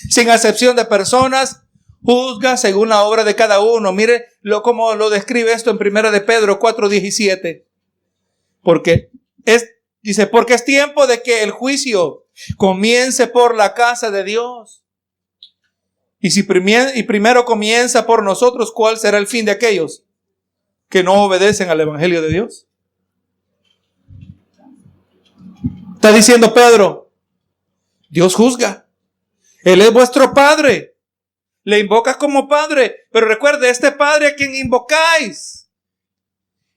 sin acepción de personas. Juzga según la obra de cada uno. Mire cómo lo describe esto en 1 de Pedro 4:17. Dice, porque es tiempo de que el juicio comience por la casa de Dios. Y si primero comienza por nosotros, ¿cuál será el fin de aquellos que no obedecen al evangelio de Dios? Está diciendo Pedro, Dios juzga. Él es vuestro Padre. Le invocas como Padre, pero recuerde, este Padre a quien invocáis,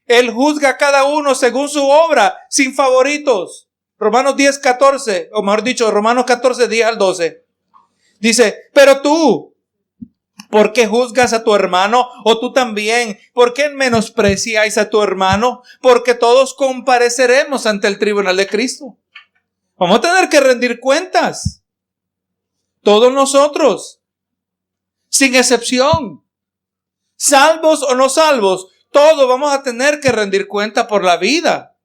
Él juzga a cada uno según su obra, sin favoritos. Romanos 10:14, o mejor dicho, Romanos 14:10-12. Dice, pero tú, ¿por qué juzgas a tu hermano? O tú también, ¿por qué menospreciáis a tu hermano? Porque todos compareceremos ante el tribunal de Cristo. Vamos a tener que rendir cuentas. Todos nosotros. Sin excepción, salvos o no salvos, todos vamos a tener que rendir cuenta por la vida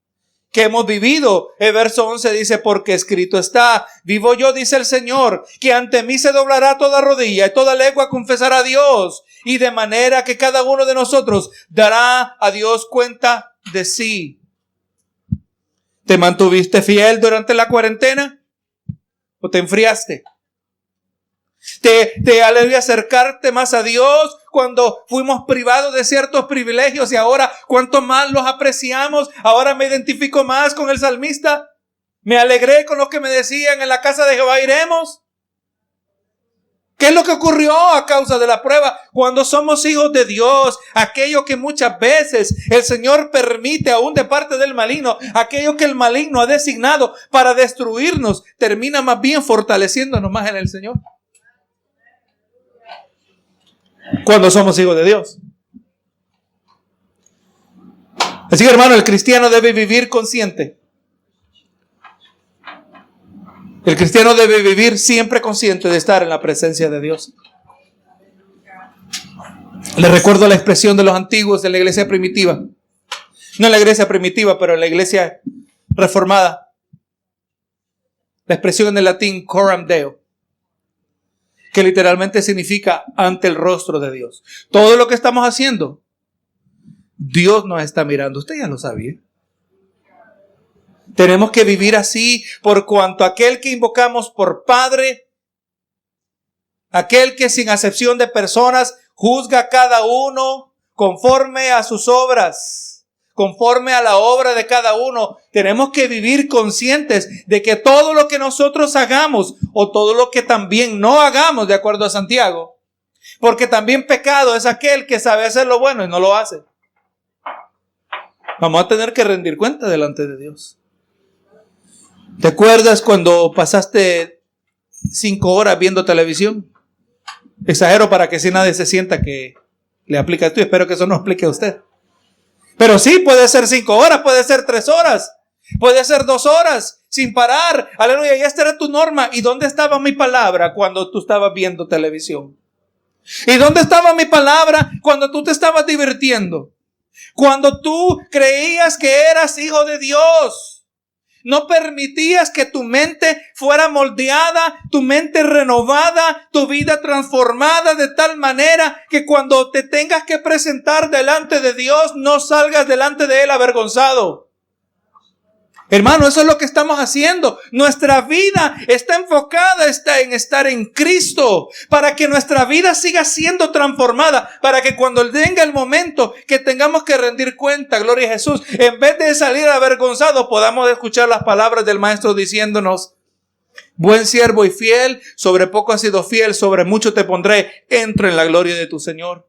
que hemos vivido. El verso 11 dice, porque escrito está, vivo yo, dice el Señor, que ante mí se doblará toda rodilla y toda lengua confesará a Dios, y de manera que cada uno de nosotros dará a Dios cuenta de sí. ¿Te mantuviste fiel durante la cuarentena o te enfriaste? Te aleluya acercarte más a Dios cuando fuimos privados de ciertos privilegios y ahora cuánto más los apreciamos. Ahora me identifico más con el salmista. Me alegré con lo que me decían, en la casa de Jehová iremos. ¿Qué es lo que ocurrió a causa de la prueba? Cuando somos hijos de Dios, aquello que muchas veces el Señor permite aún de parte del maligno, aquello que el maligno ha designado para destruirnos, termina más bien fortaleciéndonos más en el Señor. Cuando somos hijos de Dios. Así que, hermano, el cristiano debe vivir consciente. El cristiano debe vivir siempre consciente de estar en la presencia de Dios. Les recuerdo la expresión de los antiguos de la iglesia primitiva. No en la iglesia primitiva, pero en la iglesia reformada. La expresión en el latín coram Deo, que literalmente significa ante el rostro de Dios. Todo lo que estamos haciendo, Dios nos está mirando. Usted ya lo sabía. Tenemos que vivir así por cuanto aquel que invocamos por Padre aquel que sin acepción de personas juzga a cada uno conforme a sus obras, conforme a la obra de cada uno. Tenemos que vivir conscientes de que todo lo que nosotros hagamos o todo lo que también no hagamos, de acuerdo a Santiago, porque también pecado es aquel que sabe hacer lo bueno y no lo hace. Vamos a tener que rendir cuenta delante de Dios. ¿Te acuerdas cuando pasaste 5 horas viendo televisión? Exagero para que si nadie se sienta que le aplica esto. Espero que eso no aplique a usted. Pero sí, puede ser 5 horas, puede ser 3 horas, puede ser 2 horas sin parar. Aleluya, y esta era tu norma. ¿Y dónde estaba mi palabra cuando tú estabas viendo televisión? ¿Y dónde estaba mi palabra cuando tú te estabas divirtiendo? Cuando tú creías que eras hijo de Dios, no permitías que tu mente fuera moldeada, tu mente renovada, tu vida transformada de tal manera que cuando te tengas que presentar delante de Dios, no salgas delante de Él avergonzado. Hermano, eso es lo que estamos haciendo. Nuestra vida está enfocada en estar en Cristo, para que nuestra vida siga siendo transformada, para que cuando venga el momento que tengamos que rendir cuenta, gloria a Jesús, en vez de salir avergonzados, podamos escuchar las palabras del Maestro diciéndonos: buen siervo y fiel, sobre poco has sido fiel, sobre mucho te pondré, entra en la gloria de tu Señor.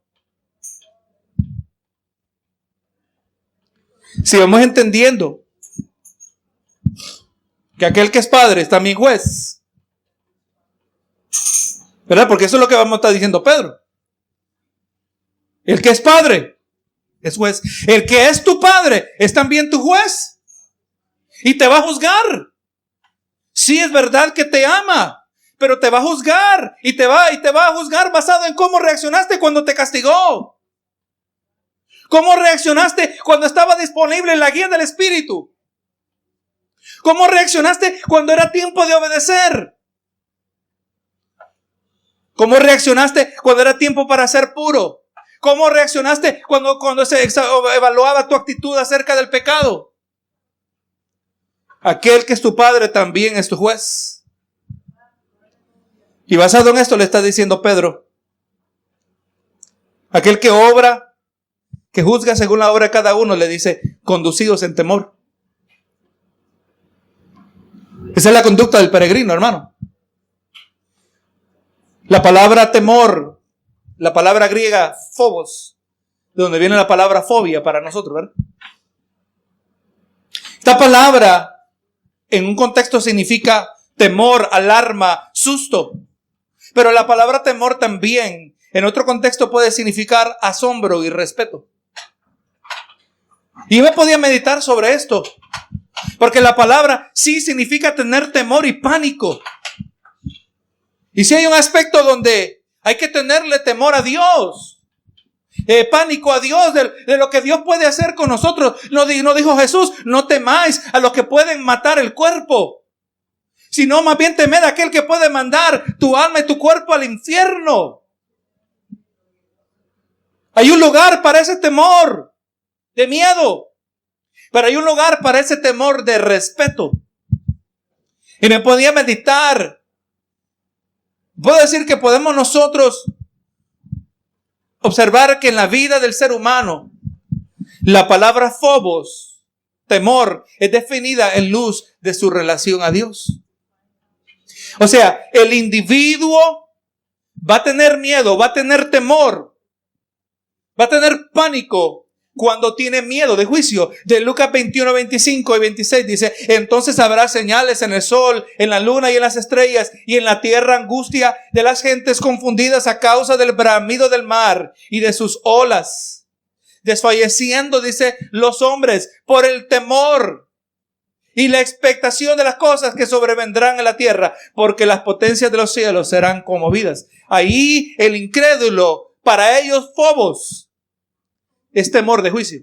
Si vamos entendiendo que aquel que es padre es también juez, ¿verdad? Porque eso es lo que vamos a estar diciendo Pedro. El que es padre es juez. El que es tu padre es también tu juez. Y te va a juzgar. Sí, es verdad que te ama, pero te va a juzgar. Y te va a juzgar basado en cómo reaccionaste cuando te castigó. ¿Cómo reaccionaste cuando estaba disponible la guía del Espíritu? ¿Cómo reaccionaste cuando era tiempo de obedecer? ¿Cómo reaccionaste cuando era tiempo para ser puro? ¿Cómo reaccionaste cuando se evaluaba tu actitud acerca del pecado? Aquel que es tu padre también es tu juez. Y basado en esto le está diciendo Pedro: aquel que obra, que juzga según la obra de cada uno, le dice: conducidos en temor. Esa es la conducta del peregrino, hermano. La palabra temor, la palabra griega phobos, de donde viene la palabra fobia para nosotros, ¿verdad? Esta palabra en un contexto significa temor, alarma, susto. Pero la palabra temor también en otro contexto puede significar asombro y respeto. Y yo me podía meditar sobre esto, porque la palabra sí significa tener temor y pánico. Y si hay un aspecto donde hay que tenerle temor a Dios, pánico a Dios, de lo que Dios puede hacer con nosotros. No dijo Jesús: no temáis a los que pueden matar el cuerpo, sino más bien temed a aquel que puede mandar tu alma y tu cuerpo al infierno. Hay un lugar para ese temor de miedo, pero hay un lugar para ese temor de respeto. Y me podía meditar. Puedo decir que podemos nosotros observar que en la vida del ser humano, la palabra phobos, temor, es definida en luz de su relación a Dios. O sea, el individuo va a tener miedo, va a tener temor, va a tener pánico cuando tiene miedo de juicio. De Lucas 21, 25 y 26 dice: entonces habrá señales en el sol, en la luna y en las estrellas, y en la tierra angustia de las gentes confundidas a causa del bramido del mar y de sus olas. Desfalleciendo, dice, los hombres por el temor y la expectación de las cosas que sobrevendrán en la tierra, porque las potencias de los cielos serán conmovidas. Ahí el incrédulo, para ellos phobos es temor de juicio.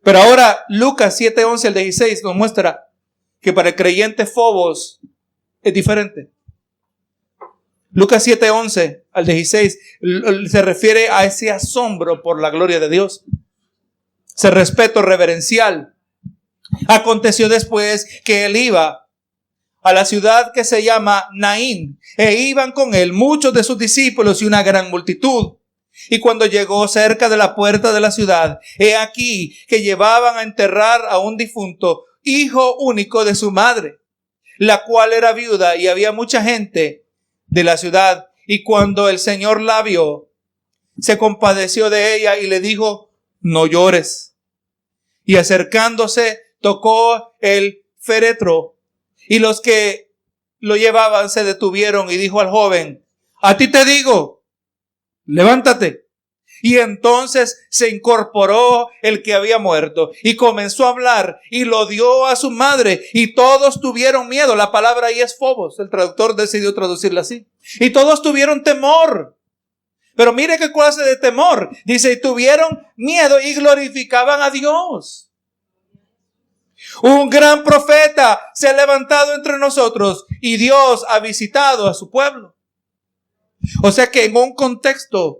Pero ahora Lucas 7, 11 al 16 nos muestra que para el creyente phobos es diferente. Lucas 7, 11 al 16 se refiere a ese asombro por la gloria de Dios, ese respeto reverencial. Aconteció después que él iba a la ciudad que se llama Naín, e iban con él muchos de sus discípulos y una gran multitud. Y cuando llegó cerca de la puerta de la ciudad, he aquí que llevaban a enterrar a un difunto, hijo único de su madre, la cual era viuda, y había mucha gente de la ciudad. Y cuando el Señor la vio, se compadeció de ella y le dijo: no llores. Y acercándose, tocó el féretro, y los que lo llevaban se detuvieron, y dijo al joven: a ti te digo, levántate. Y entonces se incorporó el que había muerto y comenzó a hablar y lo dio a su madre, y todos tuvieron miedo. La palabra ahí es phobos, el traductor decidió traducirla así. Y todos tuvieron temor. Pero mire qué clase de temor. Dice, y tuvieron miedo y glorificaban a Dios. Un gran profeta se ha levantado entre nosotros y Dios ha visitado a su pueblo. O sea que en un contexto,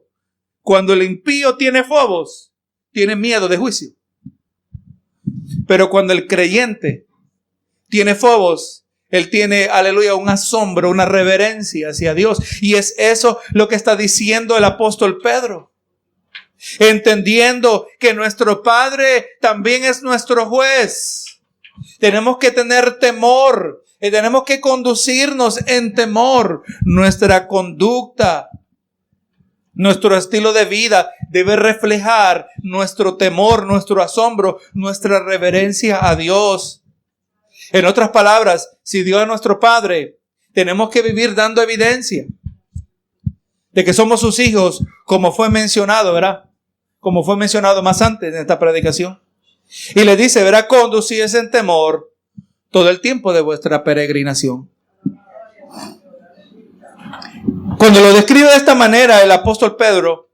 cuando el impío tiene phobos, tiene miedo de juicio. Pero cuando el creyente tiene phobos, él tiene, aleluya, un asombro, una reverencia hacia Dios. Y es eso lo que está diciendo el apóstol Pedro. Entendiendo que nuestro Padre también es nuestro juez. Tenemos que tener temor. Y tenemos que conducirnos en temor. Nuestra conducta, nuestro estilo de vida debe reflejar nuestro temor, nuestro asombro, nuestra reverencia a Dios. En otras palabras, si Dios es nuestro Padre, tenemos que vivir dando evidencia de que somos sus hijos, como fue mencionado, ¿verdad? Como fue mencionado más antes en esta predicación. Y le dice, ¿verdad? Conducíos en temor todo el tiempo de vuestra peregrinación. Cuando lo describe de esta manera el apóstol Pedro,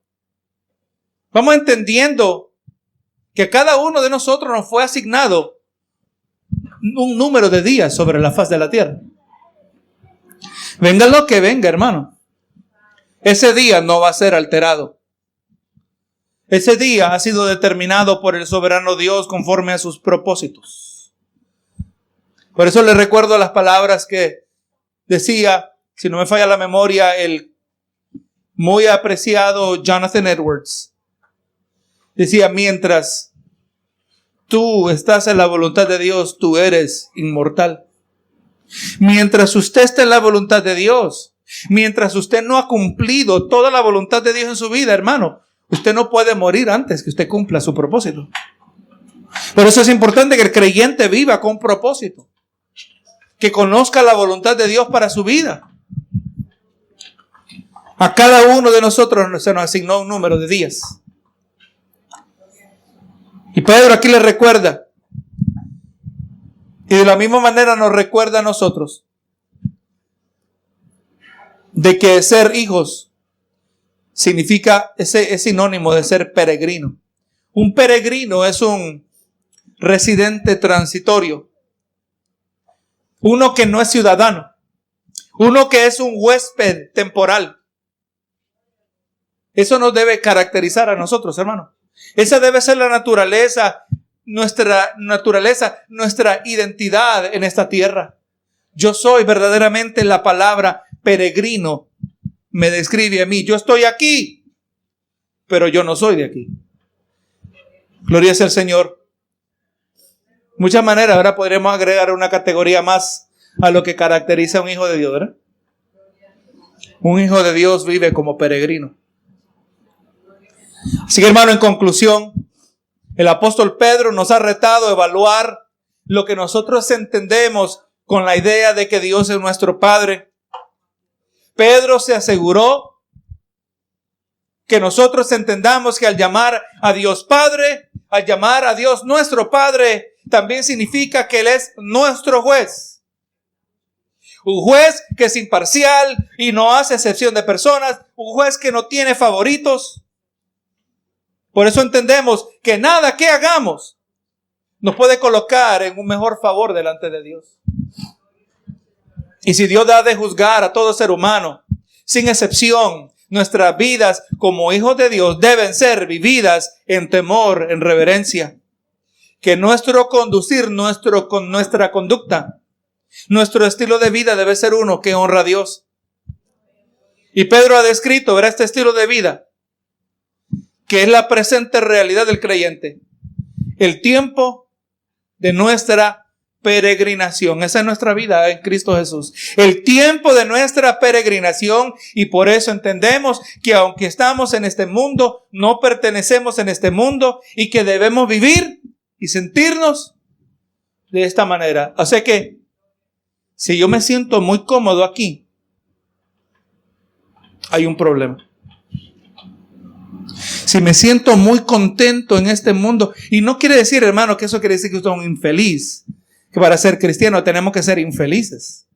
vamos entendiendo que cada uno de nosotros nos fue asignado un número de días sobre la faz de la tierra. Venga lo que venga, hermano. Ese día no va a ser alterado. Ese día ha sido determinado por el soberano Dios conforme a sus propósitos. Por eso le recuerdo las palabras que decía, si no me falla la memoria, el muy apreciado Jonathan Edwards. Decía, mientras tú estás en la voluntad de Dios, tú eres inmortal. Mientras usted está en la voluntad de Dios, mientras usted no ha cumplido toda la voluntad de Dios en su vida, hermano, usted no puede morir antes que usted cumpla su propósito. Por eso es importante que el creyente viva con propósito, que conozca la voluntad de Dios para su vida. A cada uno de nosotros se nos asignó un número de días. Y Pedro aquí le recuerda, y de la misma manera nos recuerda a nosotros, de que ser hijos significa, es sinónimo de ser peregrino. Un peregrino es un residente transitorio, uno que no es ciudadano, uno que es un huésped temporal. Eso nos debe caracterizar a nosotros, hermano. Esa debe ser la naturaleza, nuestra identidad en esta tierra. Yo soy verdaderamente, la palabra peregrino me describe a mí. Yo estoy aquí, pero yo no soy de aquí. Gloria sea al Señor. Muchas maneras, ahora podremos agregar una categoría más a lo que caracteriza a un hijo de Dios, ¿verdad? Un hijo de Dios vive como peregrino. Así que, hermano, en conclusión, el apóstol Pedro nos ha retado a evaluar lo que nosotros entendemos con la idea de que Dios es nuestro Padre. Pedro se aseguró que nosotros entendamos que al llamar a Dios Padre, al llamar a Dios nuestro Padre, también significa que Él es nuestro juez. Un juez que es imparcial y no hace excepción de personas. Un juez que no tiene favoritos. Por eso entendemos que nada que hagamos nos puede colocar en un mejor favor delante de Dios. Y si Dios da de juzgar a todo ser humano, sin excepción, nuestras vidas como hijos de Dios deben ser vividas en temor, en reverencia. Que nuestro conducir, nuestra conducta Nuestro estilo de vida debe ser uno que honra a Dios. Y Pedro ha descrito, verá, este estilo de vida, que es la presente realidad del creyente. El tiempo de nuestra peregrinación. Esa es nuestra vida en Cristo Jesús. El tiempo de nuestra peregrinación, y por eso entendemos que aunque estamos en este mundo, no pertenecemos en este mundo y que debemos vivir y sentirnos de esta manera. O sea que, si yo me siento muy cómodo aquí, hay un problema. Si me siento muy contento en este mundo, y no quiere decir, hermano, que eso quiere decir que usted es un infeliz, que para ser cristiano tenemos que ser infelices.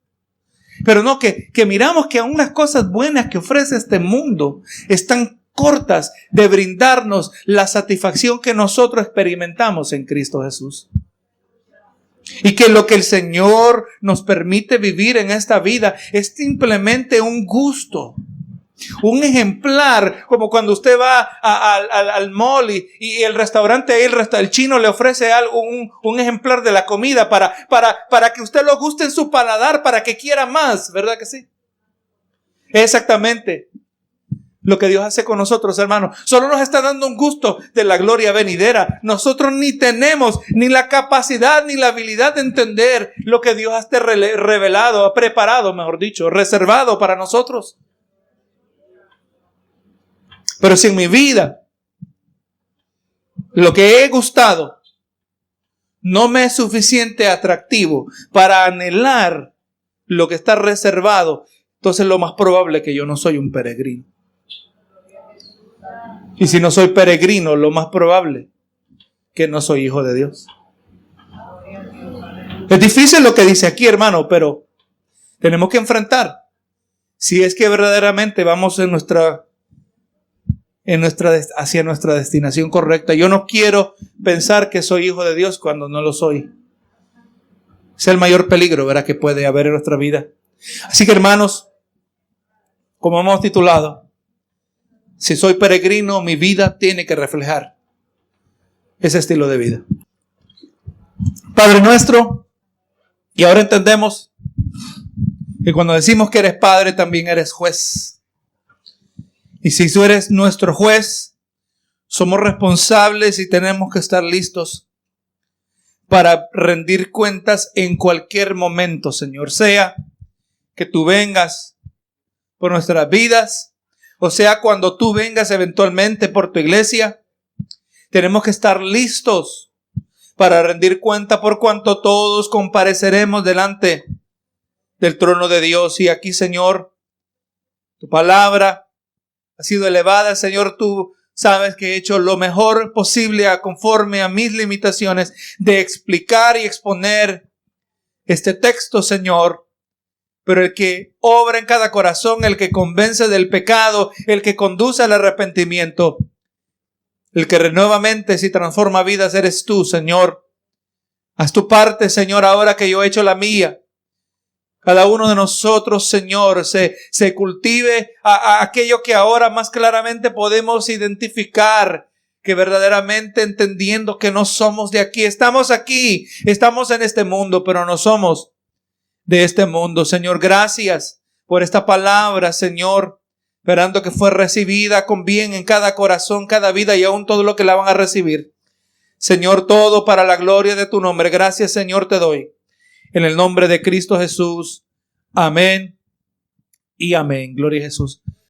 Pero no, que miramos que aún las cosas buenas que ofrece este mundo están cortas de brindarnos la satisfacción que nosotros experimentamos en Cristo Jesús. Y que lo que el Señor nos permite vivir en esta vida es simplemente un gusto. Un ejemplar, como cuando usted va al mall y el restaurante, el chino le ofrece algo, un ejemplar de la comida para que usted lo guste en su paladar, para que quiera más, ¿verdad que sí? Exactamente lo que Dios hace con nosotros, hermanos. Solo nos está dando un gusto de la gloria venidera. Nosotros ni tenemos ni la capacidad ni la habilidad de entender lo que Dios ha revelado, ha preparado, mejor dicho, reservado para nosotros. Pero si en mi vida lo que he gustado no me es suficiente atractivo para anhelar lo que está reservado, entonces lo más probable es que yo no soy un peregrino. Y si no soy peregrino, lo más probable es que no soy hijo de Dios. Es difícil lo que dice aquí, hermano, pero tenemos que enfrentar. Si es que verdaderamente vamos hacia nuestra destinación correcta. Yo no quiero pensar que soy hijo de Dios cuando no lo soy. Es el mayor peligro, ¿verdad?, que puede haber en nuestra vida. Así que, hermanos, como hemos titulado, si soy peregrino, mi vida tiene que reflejar ese estilo de vida. Padre nuestro, y ahora entendemos que cuando decimos que eres Padre, también eres juez. Y si tú eres nuestro juez, somos responsables y tenemos que estar listos para rendir cuentas en cualquier momento, Señor. Sea que tú vengas por nuestras vidas, o sea cuando tú vengas eventualmente por tu iglesia, tenemos que estar listos para rendir cuenta por cuanto todos compareceremos delante del trono de Dios. Y aquí, Señor, tu palabra ha sido elevada. Señor, tú sabes que he hecho lo mejor posible conforme a mis limitaciones de explicar y exponer este texto, Señor. Pero el que obra en cada corazón, el que convence del pecado, el que conduce al arrepentimiento, el que renueva mentes y transforma vidas, eres tú, Señor. Haz tu parte, Señor, ahora que yo he hecho la mía. Cada uno de nosotros, Señor, se cultive a aquello que ahora más claramente podemos identificar, que verdaderamente entendiendo que no somos de aquí, estamos en este mundo, pero no somos de este mundo. Señor, gracias por esta palabra, Señor, esperando que fue recibida con bien en cada corazón, cada vida y aún todo lo que la van a recibir. Señor, todo para la gloria de tu nombre. Gracias, Señor, te doy. En el nombre de Cristo Jesús. Amén y amén. Gloria a Jesús.